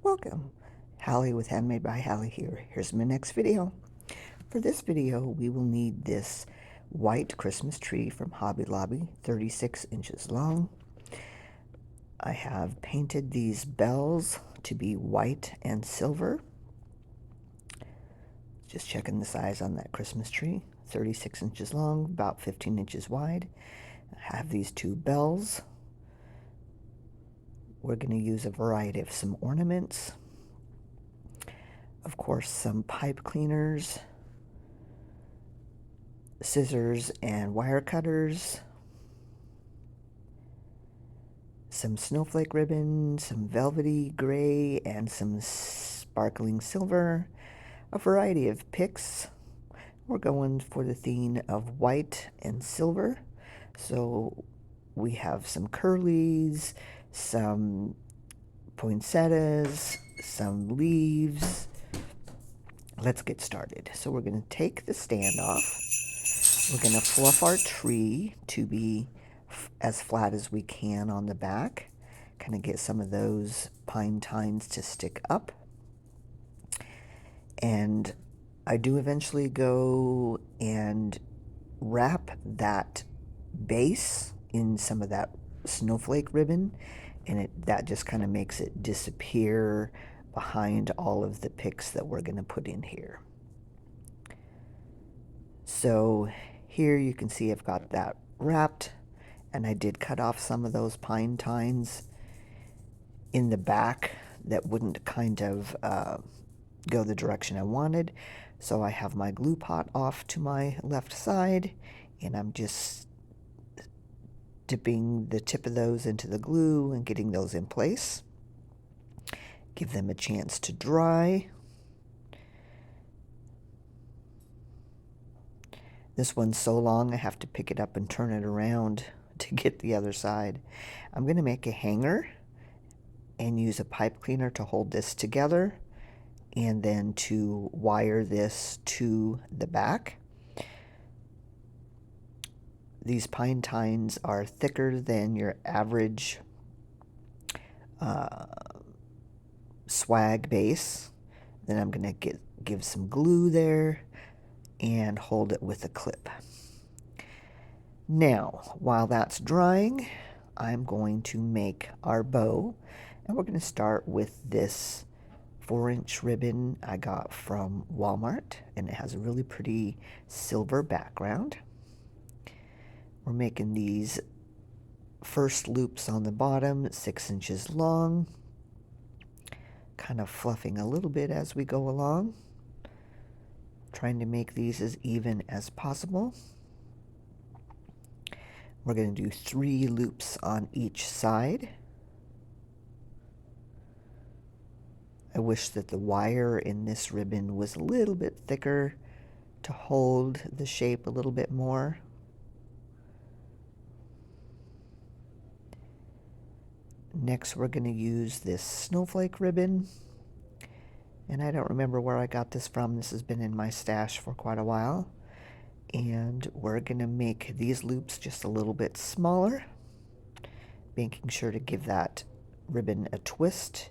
Welcome, Hallie with Handmade by Hallie here. Here's my next video. For this video, we will need this white Christmas tree from Hobby Lobby, 36 inches long. I have painted these bells to be white and silver. Just checking the size on that Christmas tree, 36 inches long, about 15 inches wide. I have these two bells. We're going to use a variety of some ornaments. Of course, some pipe cleaners, scissors and wire cutters, some snowflake ribbon, some velvety gray, and some sparkling silver, a variety of picks. We're going for the theme of white and silver. So we have some curlies, some poinsettias, some leaves. Let's get started. So we're going to take the stand off. We're going to fluff our tree to be as flat as we can on the back. Kind of get some of those pine tines to stick up. And I do eventually go and wrap that base in some of that snowflake ribbon, and that just kind of makes it disappear behind all of the picks that we're going to put in here. So here you can see I've got that wrapped, and I did cut off some of those pine tines in the back that wouldn't kind of go the direction I wanted. So I have my glue pot off to my left side, and I'm just dipping the tip of those into the glue and getting those in place. Give them a chance to dry. This one's so long I have to pick it up and turn it around to get the other side. I'm going to make a hanger and use a pipe cleaner to hold this together, and then to wire this to the back. These pine tines are thicker than your average swag base. Then I'm going to give some glue there and hold it with a clip. Now, while that's drying, I'm going to make our bow, and we're going to start with this 4-inch ribbon I got from Walmart, and it has a really pretty silver background. We're making these first loops on the bottom, 6 inches long, kind of fluffing a little bit as we go along, trying to make these as even as possible. We're going to do 3 loops on each side. I wish that the wire in this ribbon was a little bit thicker to hold the shape a little bit more. Next, we're going to use this snowflake ribbon, and I don't remember where I got this from. This has been in my stash for quite a while. And we're going to make these loops just a little bit smaller, making sure to give that ribbon a twist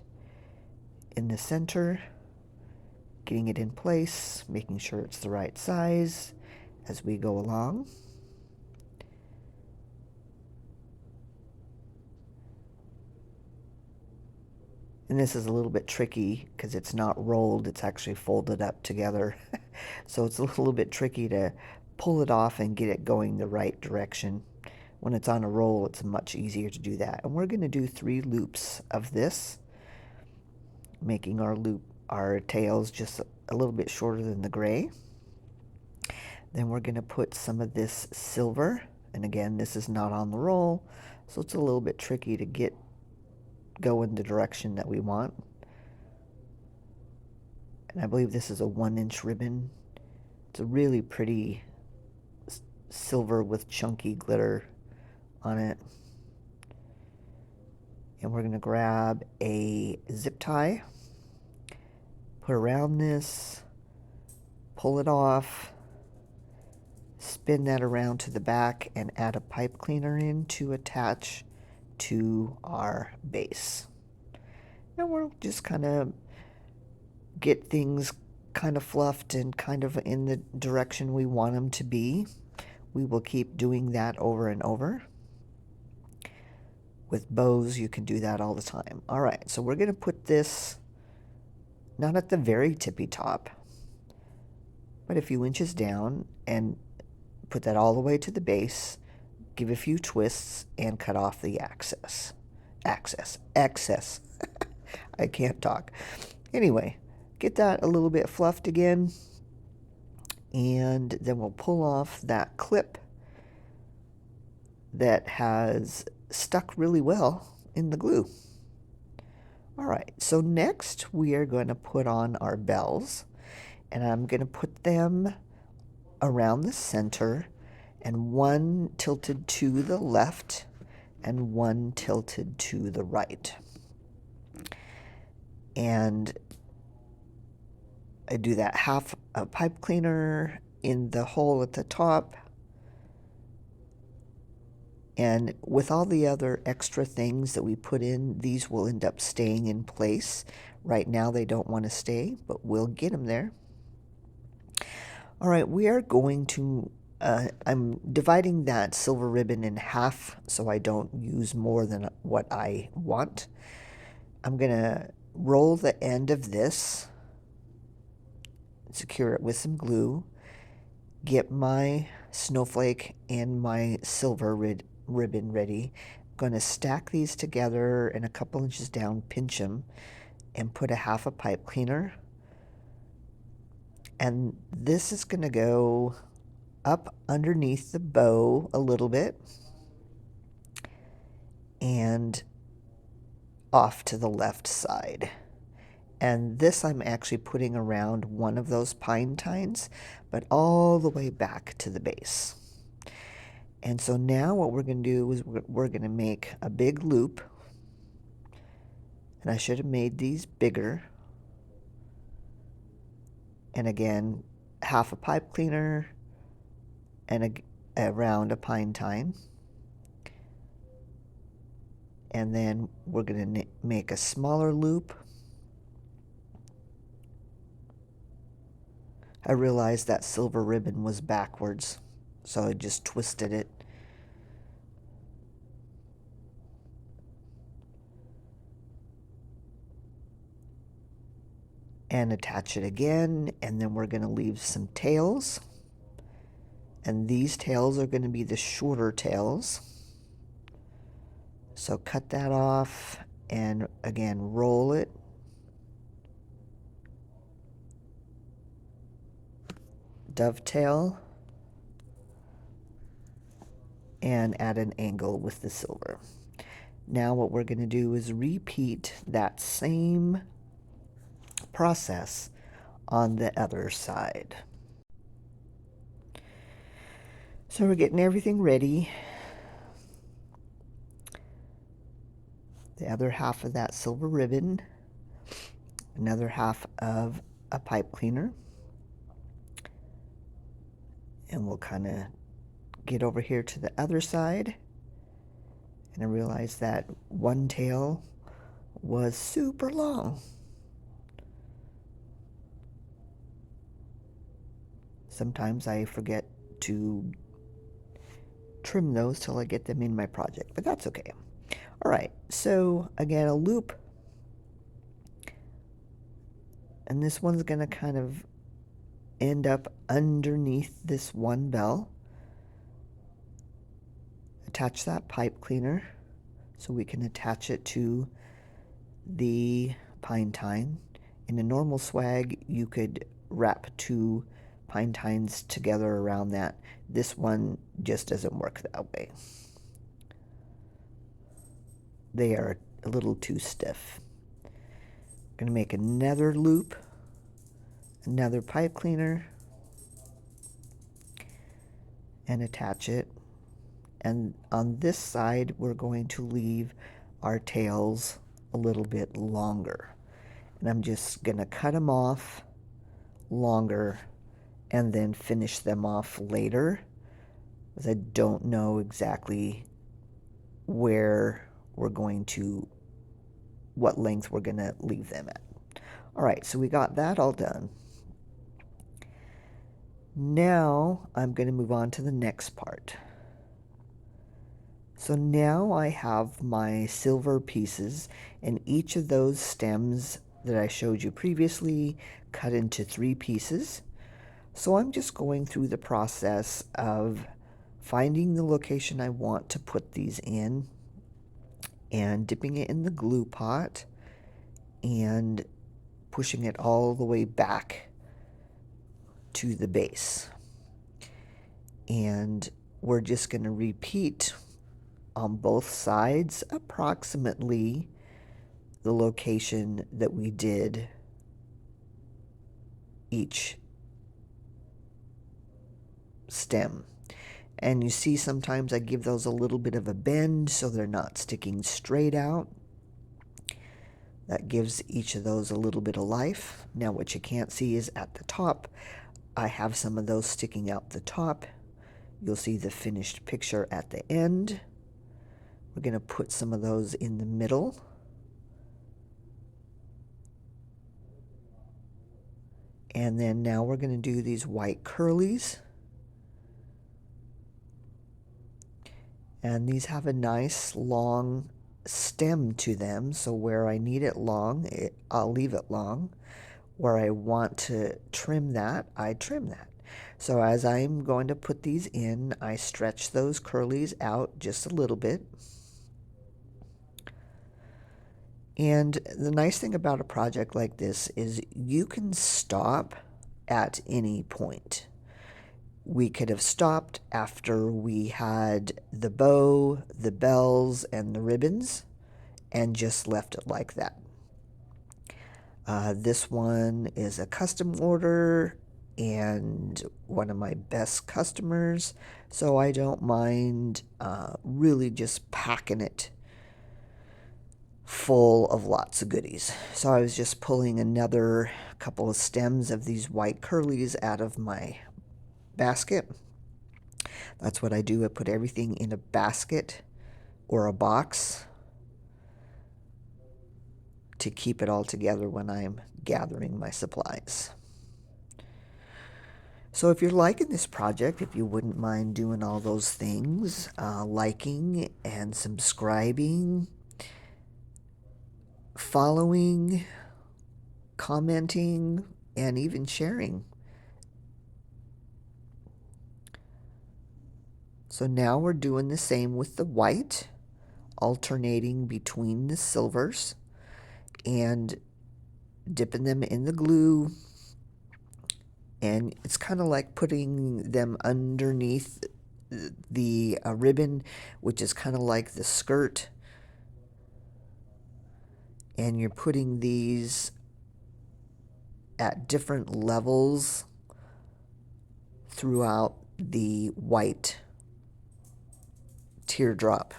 in the center, getting it in place, making sure it's the right size as we go along. And this is a little bit tricky because it's not rolled, it's actually folded up together. So it's a little bit tricky to pull it off and get it going the right direction. When it's on a roll, it's much easier to do that. And we're going to do 3 loops of this, making our tails just a little bit shorter than the gray. Then we're going to put some of this silver, and again, this is not on the roll, so it's a little bit tricky to get going the direction that we want. And I believe this is a 1-inch ribbon. It's a really pretty silver with chunky glitter on it. And we're going to grab a zip tie, put around this, pull it off, spin that around to the back, and add a pipe cleaner in to attach to our base. And we'll just kind of get things kind of fluffed and kind of in the direction we want them to be. We will keep doing that over and over. With bows, you can do that all the time. All right, so we're going to put this not at the very tippy top, but a few inches down, and put that all the way to the base, give a few twists, and cut off the excess. I can't talk. Anyway, get that a little bit fluffed again, and then we'll pull off that clip that has stuck really well in the glue. All right, so next we are going to put on our bells, and I'm going to put them around the center, and one tilted to the left and one tilted to the right. And I do that half a pipe cleaner in the hole at the top. And with all the other extra things that we put in, these will end up staying in place. Right now they don't want to stay, but we'll get them there. All right, we are going to, I'm dividing that silver ribbon in half so I don't use more than what I want. I'm going to roll the end of this, secure it with some glue, get my snowflake and my silver ribbon ready. I'm going to stack these together and a couple inches down, pinch them, and put a half a pipe cleaner. And this is going to go up underneath the bow a little bit and off to the left side. And this I'm actually putting around one of those pine tines, but all the way back to the base. And so now what we're going to do is we're going to make a big loop. And I should have made these bigger. And again, half a pipe cleaner and around a pine tine. And then we're going to make a smaller loop. I realized that silver ribbon was backwards, so I just twisted it. And attach it again, and then we're going to leave some tails. And these tails are going to be the shorter tails. So cut that off, and again, roll it. Dovetail. And add an angle with the silver. Now what we're going to do is repeat that same process on the other side. So we're getting everything ready. The other half of that silver ribbon, another half of a pipe cleaner, and we'll kind of get over here to the other side. And I realized that one tail was super long. Sometimes I forget to trim those till I get them in my project, but that's okay. All right, so again, a loop. And this one's going to kind of end up underneath this one bell. Attach that pipe cleaner so we can attach it to the pine tine. In a normal swag, you could wrap two pine tines together around that. This one just doesn't work that way. They are a little too stiff. I'm going to make another loop, another pipe cleaner, and attach it. And on this side, we're going to leave our tails a little bit longer. And I'm just going to cut them off longer and then finish them off later, because I don't know exactly where we're going to what length we're going to leave them at. All right, so we got that all done. Now I'm going to move on to the next part. So now I have my silver pieces, and each of those stems that I showed you previously cut into 3 pieces. So I'm just going through the process of finding the location I want to put these in and dipping it in the glue pot and pushing it all the way back to the base. And we're just going to repeat on both sides approximately the location that we did each stem. And you see sometimes I give those a little bit of a bend so they're not sticking straight out. That gives each of those a little bit of life. Now what you can't see is at the top, I have some of those sticking out the top. You'll see the finished picture at the end. We're going to put some of those in the middle. And then now we're going to do these white curlies. And these have a nice long stem to them. So where I need it long, I'll leave it long. Where I want to trim that, I trim that. So as I'm going to put these in, I stretch those curlies out just a little bit. And the nice thing about a project like this is you can stop at any point. We could have stopped after we had the bow, the bells, and the ribbons and just left it like that. This one is a custom order and one of my best customers, so I don't mind really just packing it full of lots of goodies. So I was just pulling another couple of stems of these white curlies out of my basket. That's what I do. I put everything in a basket or a box to keep it all together when I'm gathering my supplies. So if you're liking this project, if you wouldn't mind doing all those things, liking and subscribing, following, commenting, and even sharing. So now we're doing the same with the white, alternating between the silvers and dipping them in the glue. And it's kind of like putting them underneath the ribbon, which is kind of like the skirt. And you're putting these at different levels throughout the white teardrop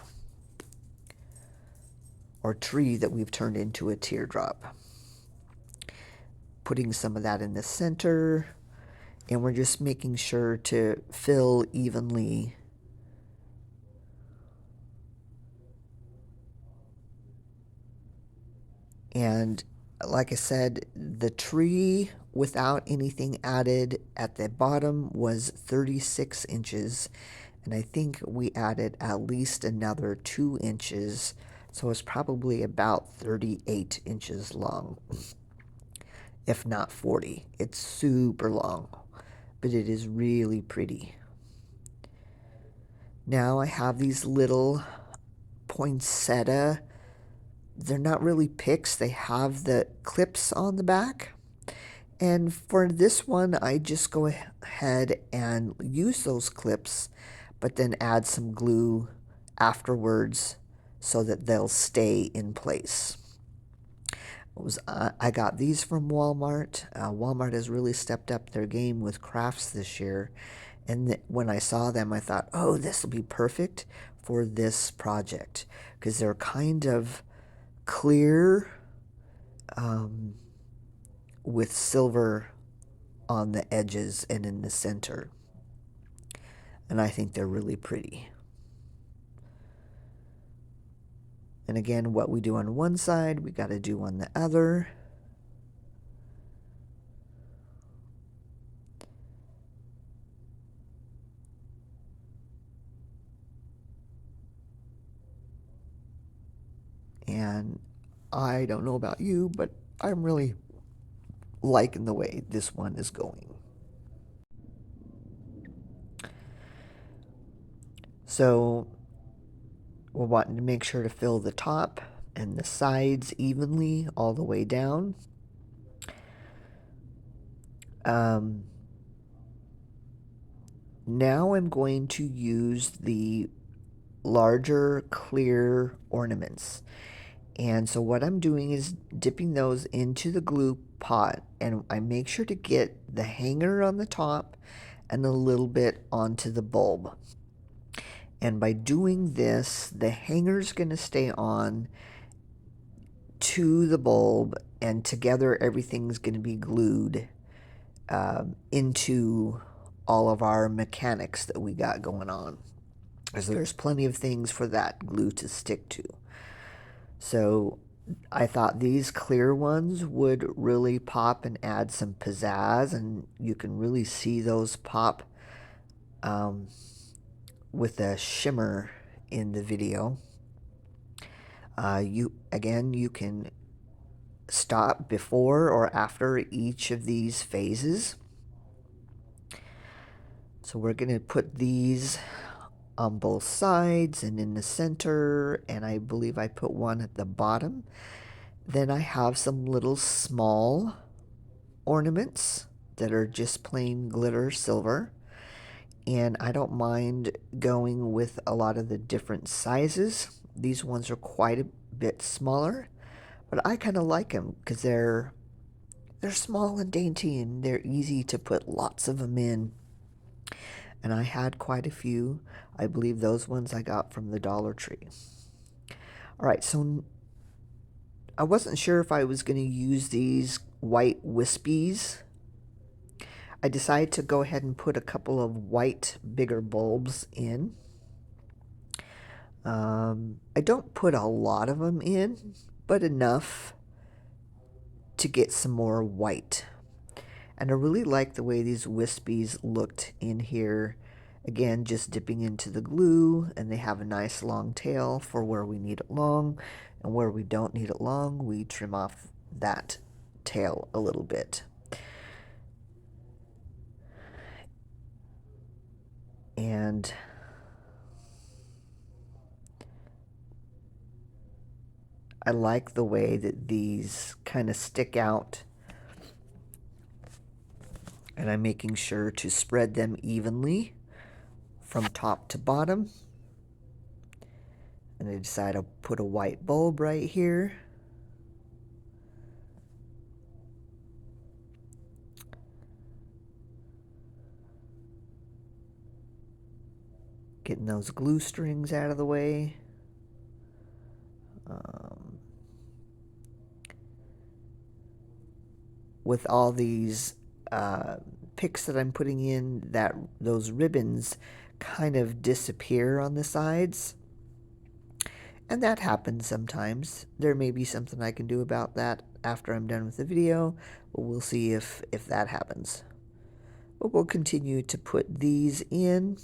or tree that we've turned into a teardrop. Putting some of that in the center, and we're just making sure to fill evenly. And like I said, the tree without anything added at the bottom was 36 inches. And I think we added at least another 2 inches. So it's probably about 38 inches long, if not 40. It's super long, but it is really pretty. Now I have these little poinsettia. They're not really picks. They have the clips on the back. And for this one, I just go ahead and use those clips, but then add some glue afterwards so that they'll stay in place. I got these from Walmart. Walmart has really stepped up their game with crafts this year. And when I saw them, I thought, oh, this will be perfect for this project because they're kind of clear with silver on the edges and in the center. And I think they're really pretty. And again, what we do on one side, we got to do on the other. And I don't know about you, but I'm really liking the way this one is going. So we're wanting to make sure to fill the top and the sides evenly all the way down. Now I'm going to use the larger clear ornaments. And so what I'm doing is dipping those into the glue pot, and I make sure to get the hanger on the top and a little bit onto the bulb. And by doing this, the hanger's going to stay on to the bulb, and together everything's going to be glued into all of our mechanics that we got going on. Because there's plenty of things for that glue to stick to. So I thought these clear ones would really pop and add some pizzazz, and you can really see those pop with a shimmer in the video. You can stop before or after each of these phases. So we're going to put these on both sides and in the center, and I believe I put one at the bottom. Then I have some little small ornaments that are just plain glitter silver, and I don't mind going with a lot of the different sizes. These ones are quite a bit smaller, but I kind of like them because they're small and dainty, and they're easy to put lots of them in. And I had quite a few. I believe those ones I got from the Dollar Tree. All right, so I wasn't sure if I was going to use these white wispies. I decided to go ahead and put a couple of white bigger bulbs in. I don't put a lot of them in, but enough to get some more white. And I really like the way these wispies looked in here. Again, just dipping into the glue, and they have a nice long tail for where we need it long, and where we don't need it long, we trim off that tail a little bit. And I like the way that these kind of stick out, and I'm making sure to spread them evenly from top to bottom. And I decide to put a white bulb right here. Getting those glue strings out of the way. With all these picks that I'm putting in, that those ribbons kind of disappear on the sides. And that happens sometimes. There may be something I can do about that after I'm done with the video, but we'll see if that happens. But we'll continue to put these in.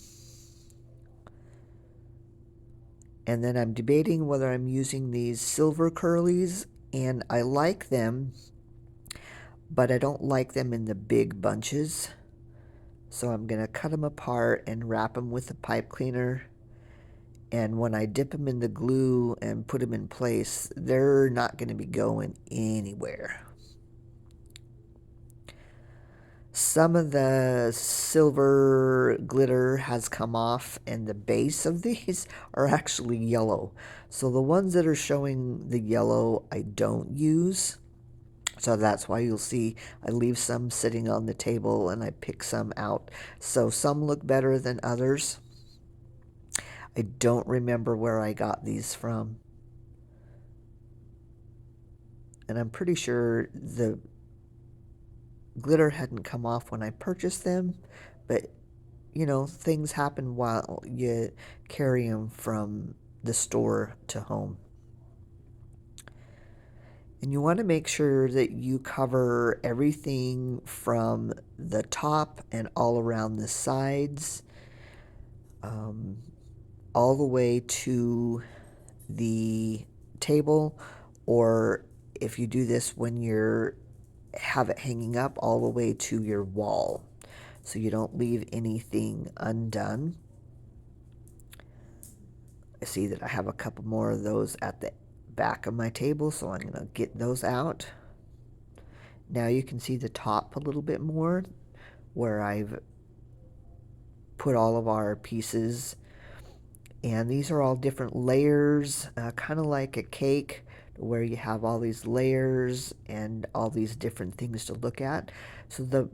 And then I'm debating whether I'm using these silver curlies, and I like them, but I don't like them in the big bunches. So I'm going to cut them apart and wrap them with a pipe cleaner. And when I dip them in the glue and put them in place, they're not going to be going anywhere. Some of the silver glitter has come off, and the base of these are actually yellow. So the ones that are showing the yellow, I don't use. So that's why you'll see I leave some sitting on the table and I pick some out. So some look better than others. I don't remember where I got these from. And I'm pretty sure the glitter hadn't come off when I purchased them, but you know, things happen while you carry them from the store to home. And you want to make sure that you cover everything from the top and all around the sides, um, all the way to the table, or if you do this when you're have it hanging up, all the way to your wall, so you don't leave anything undone. I see that I have a couple more of those at the back of my table, so I'm going to get those out. Now you can see the top a little bit more, where I've put all of our pieces. And these are all different layers, kind of like a cake, where you have all these layers and all these different things to look at. So the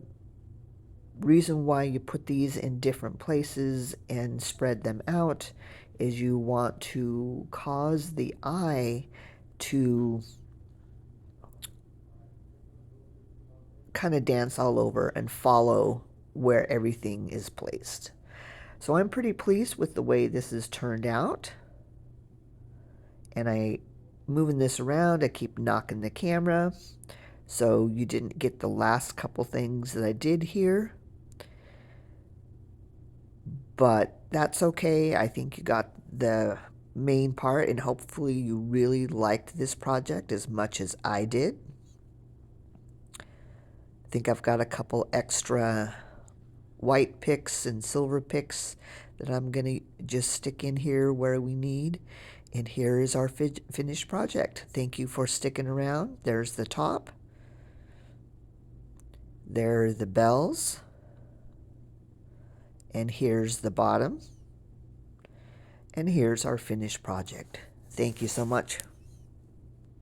reason why you put these in different places and spread them out is you want to cause the eye to kind of dance all over and follow where everything is placed. So I'm pretty pleased with the way this has turned out. And I moving this around, I keep knocking the camera so you didn't get the last couple things that I did here. But that's okay. I think you got the main part, and hopefully you really liked this project as much as I did. I think I've got a couple extra white picks and silver picks that I'm going to just stick in here where we need. And here is our finished project. Thank you for sticking around. There's the top. There are the bells. And here's the bottom. And here's our finished project. Thank you so much.